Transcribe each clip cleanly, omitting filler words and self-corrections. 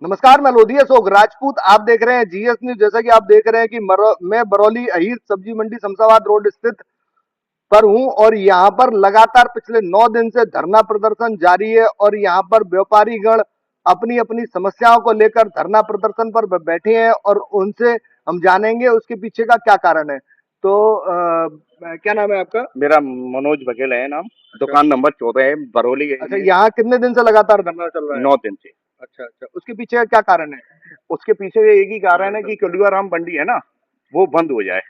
नमस्कार, मैं लोधी अशोक राजपूत। आप देख रहे हैं जीएस न्यूज। जैसा कि आप देख रहे हैं कि मैं बरौली अहीर सब्जी मंडी शमशाबाद रोड स्थित पर हूं और यहां पर लगातार पिछले 9 दिन से धरना प्रदर्शन जारी है और यहां पर व्यापारी गण अपनी अपनी समस्याओं को लेकर धरना प्रदर्शन पर बैठे हैं और उनसे हम जानेंगे उसके पीछे का क्या कारण है। तो क्या नाम है आपका? मेरा मनोज बघेल है नाम। अच्छा। दुकान नंबर 14 है, बरौली अच्छा, है। यहाँ कितने दिन से लगातार धरना चल रहा है? 9 दिन से। अच्छा अच्छा, उसके पीछे का क्या कारण है? उसके पीछे एक ही कारण है कि कलुआराम मंडी है ना, वो बंद हो जाए,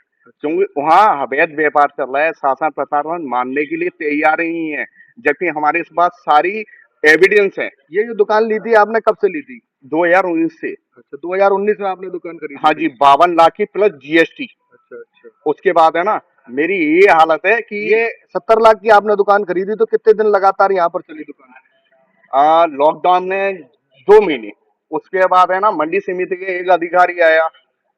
क्योंकि वहाँ अवैध व्यापार चल रहा है। शासन प्रशासन मानने के लिए तैयार ही नहीं है, जबकि हमारे पास सारी एविडेंस है। ये जो दुकान ली थी आपने कब से ली थी? 2019 से। अच्छा, 2019 में आपने दुकान खरीदी हाँ थी? जी, 52 लाख की प्लस जीएसटी। अच्छा अच्छा। उसके बाद है ना, मेरी ये हालत है कि ये 70 लाख की आपने दुकान खरीदी, तो कितने दिन लगातार यहाँ पर चली दुकान? लॉकडाउन में 2 महीने। उसके बाद है ना, मंडी समिति के एक अधिकारी आया,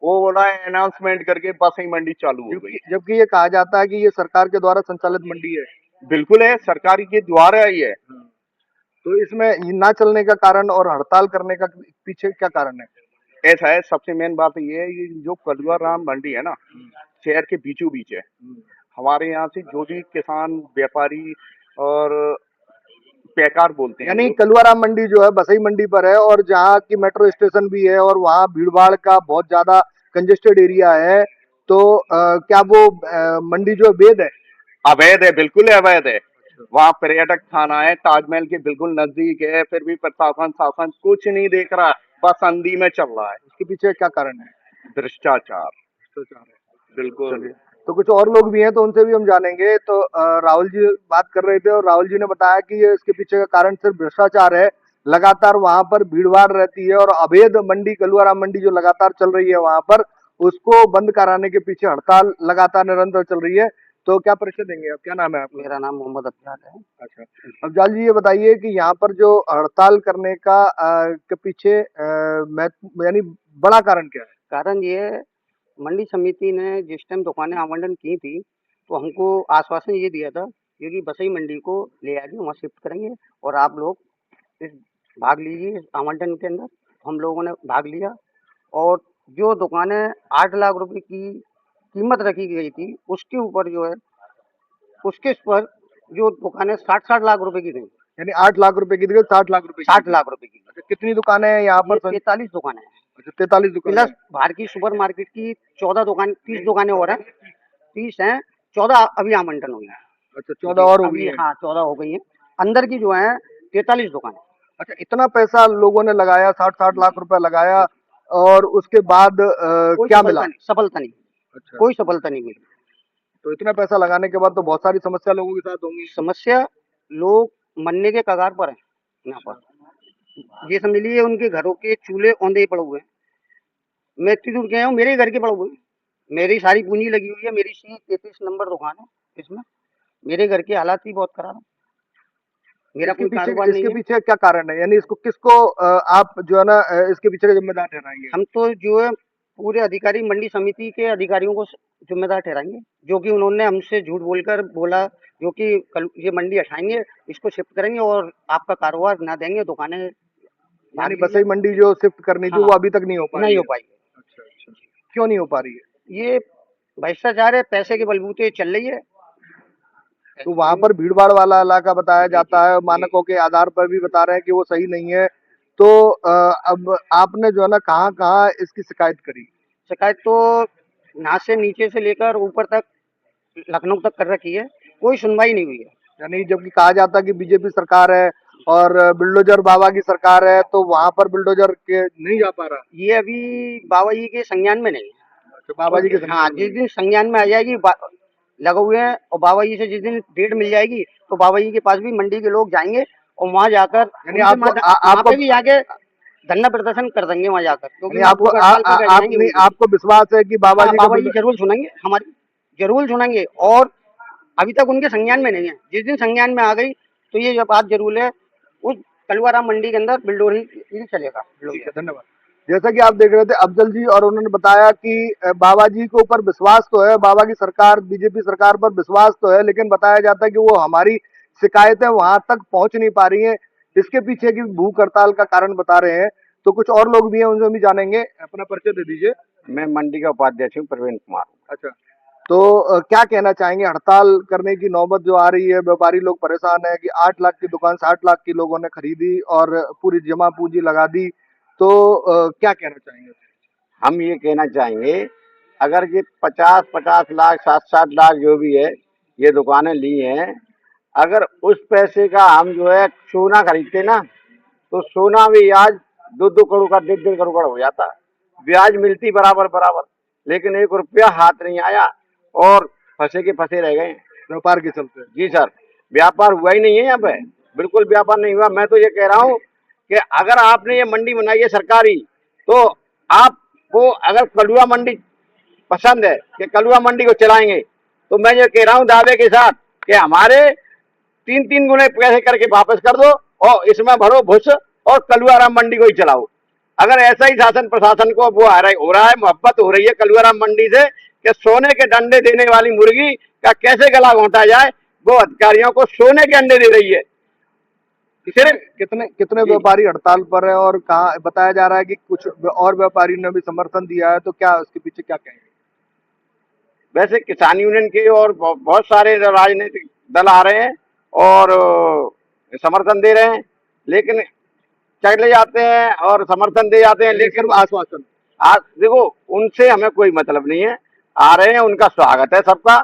वो बोला अनाउंसमेंट करके बस ही मंडी चालू हो गई। जबकि जबकि ये कहा जाता है कि ये सरकार के द्वारा संचालित मंडी है। बिल्कुल है, सरकारी के द्वारा ही है। हाँ। तो इसमें ये ना चलने का कारण और हड़ताल करने का पीछे क्या कारण है? ऐसा है, सबसे मेन बात ये है, ये जो कलुआ राम मंडी है ना, शहर के बीचों बीच है। हमारे यहाँ से जो भी किसान व्यापारी और पैकार बोलते हैं यानी जो, कलुआराम मंडी जो है बसई मंडी पर है और जहाँ की मेट्रो स्टेशन भी है और वहाँ भीड़ भाड़ का बहुत ज्यादा कंजेस्टेड एरिया है। तो क्या वो मंडी जो है वैध है? अवैध है, बिल्कुल अवैध है। वहाँ पर्यटक थाना है, ताजमहल के बिल्कुल नजदीक है, फिर भी प्रशासन शासन कुछ नहीं देख रहा, बस अंधी में चल रहा है। उसके पीछे क्या कारण है? भ्रष्टाचार। भ्रष्टाचार है। बिल्कुल। चलिए, तो कुछ और लोग भी हैं तो उनसे भी हम जानेंगे। तो राहुल जी बात कर रहे थे और राहुल जी ने बताया कि ये इसके पीछे का कारण सिर्फ भ्रष्टाचार है। लगातार वहां पर भीड़ भाड़ रहती है और अवैध मंडी कलुआराम मंडी जो लगातार चल रही है वहां पर उसको बंद कराने के पीछे हड़ताल लगातार निरंतर चल रही है। तो क्या परिचय देंगे आप? क्या नाम है आपका? मेरा नाम मोहम्मद अफजाल है। अच्छा, अफजाल जी ये बताइए कि यहाँ पर जो हड़ताल करने का के पीछे यानी बड़ा कारण क्या है? कारण ये है, मंडी समिति ने जिस टाइम दुकानें आवंटन की थी, तो हमको आश्वासन ये दिया था, क्योंकि बसई मंडी को ले आके वहाँ शिफ्ट करेंगे और आप लोग इस भाग लीजिए इस आवंटन के अंदर। हम लोगों ने भाग लिया और जो दुकानें 8 लाख रुपए की कीमत रखी गई थी, उसके ऊपर जो है, उसके पर जो दुकानें 60-60 लाख रुपए की गई। यानी 8 लाख रुपए की जगह 60 लाख रुपए की? 60 लाख रुपए की। अच्छा, कितनी दुकानें हैं यहाँ ये पर? 43 दुकानें हैं। अच्छा, 43 दुकानें प्लस हैं। बाहर की सुपर मार्केट की 30 दुकानें और हैं। 30 हैं, 14 अभी आवंटन हुई हैं। अच्छा, 14 और हो गई अभी हैं। हाँ 14 हो गई हैं। अंदर की जो है 43 दुकानें। अच्छा, इतना पैसा लोगों ने लगाया, 60-60 लाख रुपए लगाया और उसके बाद कोई क्या मिला? सफलता नहीं। अच्छा, कोई सफलता नहीं मिली। तो इतना पैसा लगाने के बाद तो बहुत सारी समस्या लोगों के साथ होंगी। समस्या, लोग मरने के कगार पर हैं यहाँ पर। ये समझ लीजिए उनके घरों के चूल्हे औंधे पड़े हुए हैं। मैं इतनी दूर गया हूँ, मेरे घर के पड़े हुए हैं। मेरी सारी पूंजी लगी हुई है, मेरी सी 33 नंबर दुकान है इसमें। मेरे घर के हालात ही बहुत खराब है। मेरा इसके कोई पीछे कारोबार नहीं इसके है। पीछे क्या कारण है? यानी इसको किसको आप जो है ना इसके पीछे का जिम्मेदार ठहराएंगे? हम तो जो है पूरे अधिकारी मंडी समिति के अधिकारियों को जिम्मेदार ठहराएंगे, जो कि उन्होंने हमसे झूठ बोलकर बोला, जो कि कल ये मंडी हटाएंगे, इसको शिफ्ट करेंगे और आपका कारोबार ना देंगे, दुकानें भाग यानी लीजिए। बसई मंडी जो शिफ्ट करनी थी हाँ, वो अभी तक नहीं हो पा रही नहीं हो है? पाई। अच्छा अच्छा, क्यों नहीं हो पा रही है? ये भ्रष्टाचार है, पैसे के बलबूते चल रही है। तो वहां पर भीड़ भाड़ वाला इलाका बताया जी जी जाता है, जी। मानकों के आधार पर भी बता रहे हैं कि वो सही नहीं है। तो अब आपने जो है ना कहाँ कहाँ इसकी शिकायत करी? शिकायत तो यहाँ से नीचे से लेकर ऊपर तक, लखनऊ तक कर रखी है, कोई सुनवाई नहीं हुई है। यानी जबकि कहा जाता है कि बीजेपी सरकार है और बिल्डोजर बाबा की सरकार है, तो वहां पर बिल्डोजर के नहीं जा पा रहा? ये अभी बाबा जी के संज्ञान में नहीं है। अच्छा, बाबा जी के हाँ, संज्ञान में जिस नहीं दिन संज्ञान में आ जाएगी, लगे हुए हैं, और बाबा जी से जिस दिन डेट मिल जाएगी, तो बाबा जी के पास भी मंडी के लोग जाएंगे और वहाँ जाकर है। यानी उनके आपको वहाँ आपको पे भी जाके धरना प्रदर्शन कर देंगे वहाँ जाकर, क्योंकि यानी वहाँ आपको भूख हड़ताल पे बैठ जाएंगे नहीं, उनके लिए। आपको विश्वास है कि बाबा हाँ, जी का बाबा जी जरूर सुनेंगे हमारी, जरूर सुनेंगे। और अभी तक उनके संज्ञान में नहीं है, जिस दिन संज्ञान में आ गई तो ये बात जरूर है, उस कलवाराम मंडी के अंदर बिल्डोर ही चलेगा। ठीक है, धन्यवाद। जैसा कि आप देख रहे थे अफजल जी और उन्होंने बताया कि बाबा जी के ऊपर विश्वास तो है, बाबा की सरकार बीजेपी सरकार पर विश्वास तो है, लेकिन बताया जाता है कि वो हमारी शिकायतें वहां तक पहुंच नहीं पा रही हैं। इसके पीछे की भूख हड़ताल का कारण बता रहे हैं। तो कुछ और लोग भी हैं, उनसे भी जानेंगे। अपना परिचय दे दीजिए। मैं मंडी का उपाध्यक्ष हूँ, प्रवीण कुमार। अच्छा, तो क्या कहना चाहेंगे, हड़ताल करने की नौबत जो आ रही है, व्यापारी लोग परेशान है कि 8 लाख की दुकान 60 लाख की लोगों ने खरीदी और पूरी जमा पूंजी लगा दी, तो क्या कहना चाहेंगे? हम ये कहना चाहेंगे, अगर ये 50-50 लाख 60-60 लाख जो भी है ये दुकानें ली हैं, अगर उस पैसे का हम जो है सोना खरीदते ना, तो सोना भी आज 2-2 करोड़ का 1.5 करोड़ का हो जाता। ब्याज मिलती बराबर बराबर, लेकिन 1 रुपया हाथ नहीं आया और फंसे के फंसे रह गए। व्यापार के चलते। जी सर, व्यापार हुआ ही नहीं है यहाँ पे, बिल्कुल व्यापार नहीं हुआ। मैं तो ये कह रहा हूँ कि अगर आपने ये मंडी बनाई है सरकारी, तो आपको अगर कलुआ मंडी पसंद है कि कलुआ मंडी को चलाएंगे, तो मैं ये कह रहा हूँ दावे के साथ कि हमारे 3-3 गुने पैसे करके वापस कर दो और इसमें भरो भुस और कलुआराम मंडी को ही चलाओ। अगर ऐसा ही शासन प्रशासन को वो हो रहा है, मोहब्बत हो रही है कलुआराम मंडी से कि सोने के डंडे देने वाली मुर्गी का कैसे गला घोंटा जाए, वो अधिकारियों को सोने के अंडे दे रही है। सिर्फ कितने व्यापारी हड़ताल पर है और कहाँ बताया जा रहा है कि कुछ और व्यापारी ने भी समर्थन दिया है, तो क्या उसके पीछे क्या कहेंगे? वैसे किसान यूनियन के और बहुत सारे राजनीतिक दल आ रहे हैं और समर्थन दे रहे हैं, लेकिन चले जाते हैं और समर्थन दे जाते हैं, लेकिन आश्वासन। आज देखो उनसे हमें कोई मतलब नहीं है, आ रहे हैं, उनका स्वागत है, सबका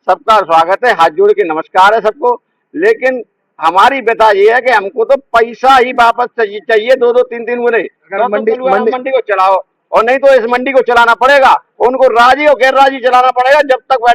सबका स्वागत है, हाथ जोड़ के नमस्कार है सबको। लेकिन हमारी व्यथा ये है कि हमको तो पैसा ही वापस चाहिए 2-2 3-3 गुने। अगर मंडी को चलाओ, और नहीं तो इस मंडी को चलाना पड़ेगा, उनको राजी और गैर राजी चलाना पड़ेगा। जब तक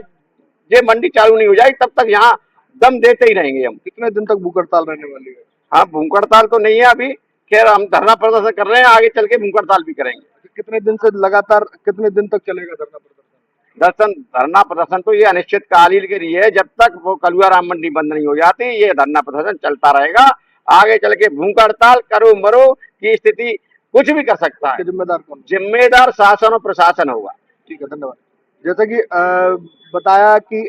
ये मंडी चालू नहीं हो जाएगी तब तक यहाँ दम देते ही रहेंगे हम। कितने दिन तक भूख हड़ताल रहने वाली है? हाँ, भूख हड़ताल तो नहीं है अभी, खैर हम धरना प्रदर्शन कर रहे हैं, आगे चल के भूख हड़ताल भी करेंगे। कितने दिन से लगातार, कितने दिन तक चलेगा धरना प्रदर्शन? धरना प्रदर्शन तो ये अनिश्चितकालीन के लिए है, जब तक वो कलुआराम मंडी बंद नहीं हो जाती ये धरना प्रदर्शन चलता रहेगा। आगे चल के भूख हड़ताल करो मरो की स्थिति कुछ भी कर सकता है। जिम्मेदार कौन? जिम्मेदार शासन और प्रशासन होगा। ठीक है, धन्यवाद। जैसे कि बताया कि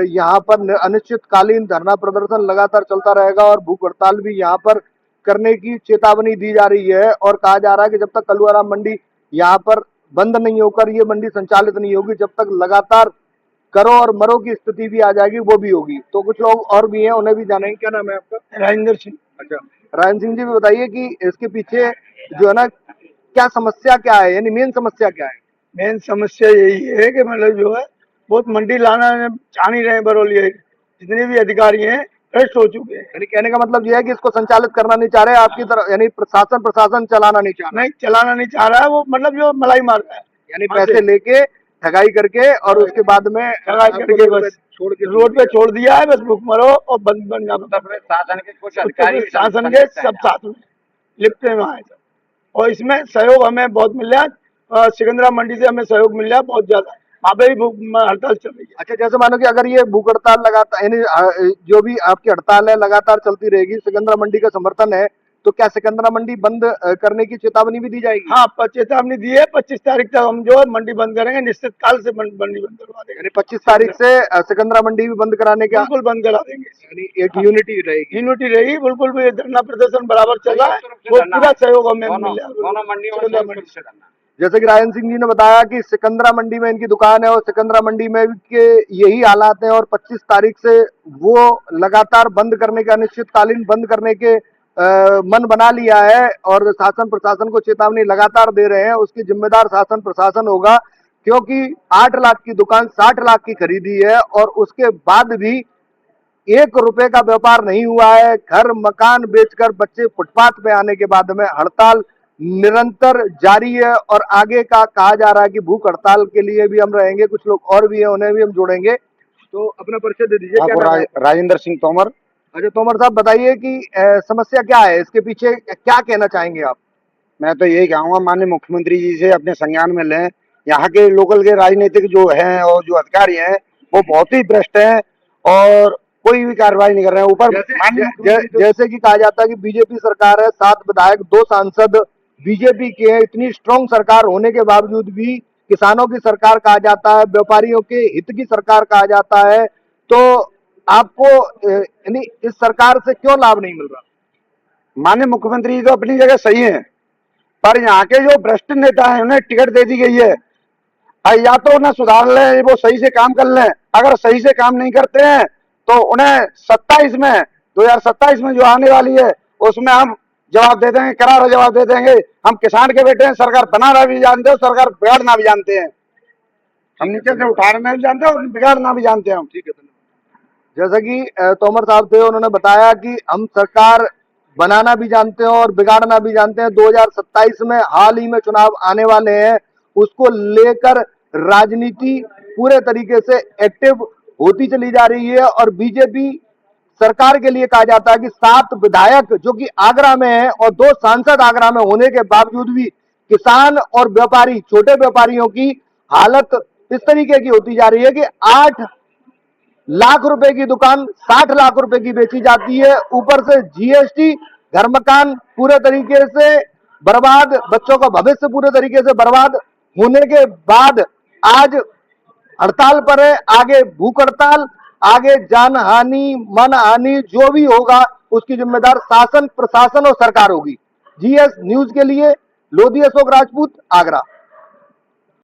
यहाँ पर अनिश्चितकालीन धरना प्रदर्शन लगातार चलता रहेगा और भूख हड़ताल भी यहाँ पर करने की चेतावनी दी जा रही है और कहा जा रहा है कि जब तक कलुआराम मंडी यहाँ पर बंद नहीं होकर ये मंडी संचालित नहीं होगी, जब तक लगातार करो और मरो की स्थिति भी आ जाएगी, वो भी होगी। तो कुछ लोग और भी हैं, उन्हें भी जानेंगे। क्या नाम है आपका? राजेंद्र सिंह। अच्छा, राजेंद्र सिंह जी, भी बताइए कि इसके पीछे जो है ना, क्या समस्या क्या है, यानी मेन समस्या क्या है? मेन समस्या यही है कि मतलब जो है बहुत मंडी लाना चाह नहीं रहे बरौली, जितने भी अधिकारी हैं भ्रष्ट हो चुके हैं। यानी कहने का मतलब यह है कि इसको संचालित करना नहीं चाह रहे आपकी तरफ, यानी प्रशासन चलाना नहीं चाह रहा। नहीं चलाना नहीं चाह रहा है, वो मतलब जो मलाई मार रहा है, यानी पैसे लेके ठगाई करके और उसके बाद में ठगाई करके बस रोड पे छोड़ दिया है, बस भूख मरो और बंद बन जाओ। शासन के कुछ अधिकारी शासन के सब साथ में लिप्त हैं वहाँ, और इसमें सहयोग हमें बहुत मिल रहा है। सिकंदरा मंडी से हमें सहयोग मिल रहा है बहुत ज्यादा, वहाँ पे भी भूख हड़ताल चल रही है। अच्छा, जैसे मानो कि अगर ये भूख हड़ताल लगातार, यानी जो भी आपकी हड़ताल है लगातार चलती रहेगी, सिकंदरा मंडी का समर्थन है, तो क्या सिकंदरा मंडी बंद करने की चेतावनी भी दी जाएगी? हाँ, चेतावनी दी है, 25 तारीख तक हम जो है मंडी बंद करेंगे, निश्चित काल से मंडी बंद करवा देंगे। यानी 25 तारीख से सिकंदरा मंडी भी बंद कराने का बिल्कुल बंद करा देंगे। यानी एक यूनिटी रहेगी। यूनिटी रही, बिल्कुल भी धरना प्रदर्शन बराबर चल रहा है, वो पूरा सहयोग हमें मिल रहा है दोनों मंडियों में। जैसे कि राजन सिंह जी ने बताया कि सिकंदरा मंडी में इनकी दुकान है और सिकंदरा मंडी में के यही हालात हैं और 25 तारीख से वो लगातार बंद करने के, अनिश्चितकालीन बंद करने के मन बना लिया है और शासन प्रशासन को चेतावनी लगातार दे रहे हैं। उसकी जिम्मेदार शासन प्रशासन होगा, क्योंकि 8 लाख की दुकान 60 लाख की खरीदी है और उसके बाद भी 1 रुपए का व्यापार नहीं हुआ है। घर मकान बेचकर बच्चे फुटपाथ पे आने के बाद में हड़ताल निरंतर जारी है और आगे का कहा जा रहा है कि भूख हड़ताल के लिए भी हम रहेंगे। कुछ लोग और भी हैं, उन्हें भी हम जोड़ेंगे। तो अपना परिचय दे दीजिए। क्या राजेंद्र सिंह तोमर। अच्छा, तोमर साहब, बताइए कि समस्या क्या है, इसके पीछे क्या कहना चाहेंगे आप? मैं तो यही कहूँगा माननीय मुख्यमंत्री जी से अपने संज्ञान में लें। यहाँ के लोकल के राजनीतिक जो हैं और जो अधिकारी हैं वो बहुत ही भ्रष्ट हैं और कोई भी कार्रवाई नहीं कर रहे हैं। ऊपर जैसे कि कहा जाता है कि बीजेपी सरकार है, 7 विधायक 2 सांसद बीजेपी के हैं। इतनी स्ट्रॉन्ग सरकार होने के बावजूद भी किसानों की सरकार कहा जाता है, व्यापारियों के हित की सरकार कहा जाता है, तो आपको यानी इस सरकार से क्यों लाभ नहीं मिल रहा? माननीय मुख्यमंत्री जी तो अपनी जगह सही है, पर यहाँ के जो भ्रष्ट नेता हैं उन्हें टिकट दे दी गई है। या तो उन्हें सुधार लें, वो सही से काम कर लें। अगर सही से काम नहीं करते हैं तो उन्हें 2027 में जो आने वाली है उसमें हम जवाब दे देंगे, करारा जवाब दे देंगे। हम किसान के बेटे हैं, सरकार बनाना भी जानते हैं, सरकार बिगाड़ना भी जानते हैं। हम नीचे से उठाना भी जानते हैं और बिगाड़ना भी जानते हैं हम। ठीक है, जैसा कि तोमर साहब थे, उन्होंने बताया कि हम सरकार बनाना भी जानते हैं और बिगाड़ना भी जानते हैं। 2027 में हाल ही में चुनाव आने वाले हैं, उसको लेकर राजनीति पूरे तरीके से एक्टिव होती चली जा रही है। और बीजेपी सरकार के लिए कहा जाता है कि 7 विधायक जो कि आगरा में है और 2 सांसद आगरा में होने के बावजूद भी किसान और व्यापारी, छोटे व्यापारियों की हालत इस तरीके की होती जा रही है कि 8 लाख रुपए की दुकान 60 लाख रुपए की बेची जाती है। ऊपर से जीएसटी, घर मकान पूरे तरीके से बर्बाद, बच्चों का भविष्य पूरे तरीके से बर्बाद होने के बाद आज हड़ताल पर है। आगे भूख हड़ताल, आगे जान हानि, मन हानि जो भी होगा उसकी जिम्मेदार शासन, प्रशासन और सरकार होगी। जीएस न्यूज के लिए लोधी अशोक राजपूत, आगरा।